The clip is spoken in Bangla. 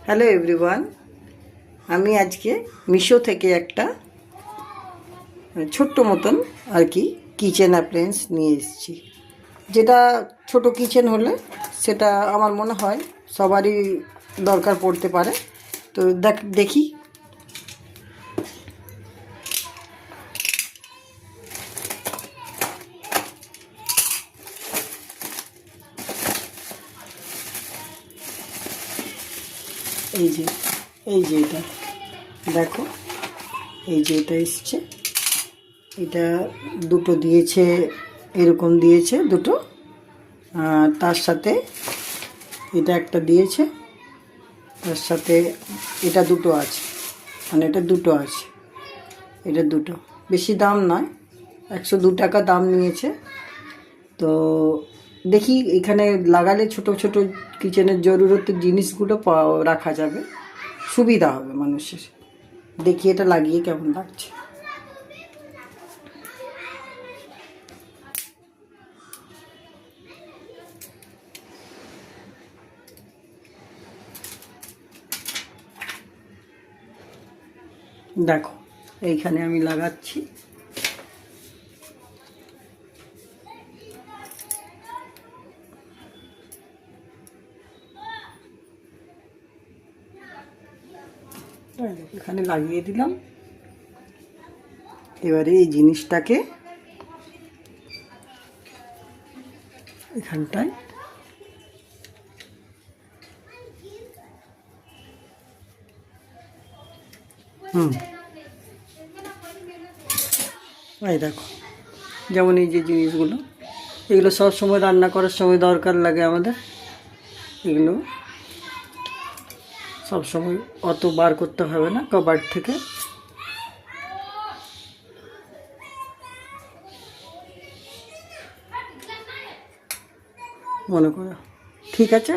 হ্যালো এভরিওয়ান, আমি আজকে মিশো থেকে একটা ছোট্ট মতন আর কি কিচেন অ্যাপ্লায়েন্স নিয়ে এসেছি। যেটা ছোট কিচেন হলে সেটা আমার মনে হয় সবারই দরকার পড়তে পারে। তো দেখি। এই যে এটা দেখো, এই যে এটা এসছে, এটা দুটো দিয়েছে, এরকম দিয়েছে দুটো। তার সাথে এটা একটা দিয়েছে, তার সাথে এটা দুটো আছে, মানে এটা দুটো আছে, এটা দুটো। বেশি দাম নয়, 102 টাকা দাম নিয়েছে। তো দেখি এখানে লাগালে ছোট ছোট কিচেনের জরুরতের জিনিসগুলো রাখা যাবে, সুবিধা হবে মানুষের। দেখি এটা লাগিয়ে কেমন লাগছে। দেখো এইখানে আমি লাগাচ্ছি। এখানে লাগিয়ে দিলাম। এবারে এই জিনিসটাকে এখানটায় এই দেখো, যেমন এই যে জিনিসগুলো, এগুলো সব সময় রান্না করার সময় দরকার লাগে আমাদের। এগুলো সব সময় অত বার করতে হবে না কবার্ড থেকে। মনে করো ঠিক আছে।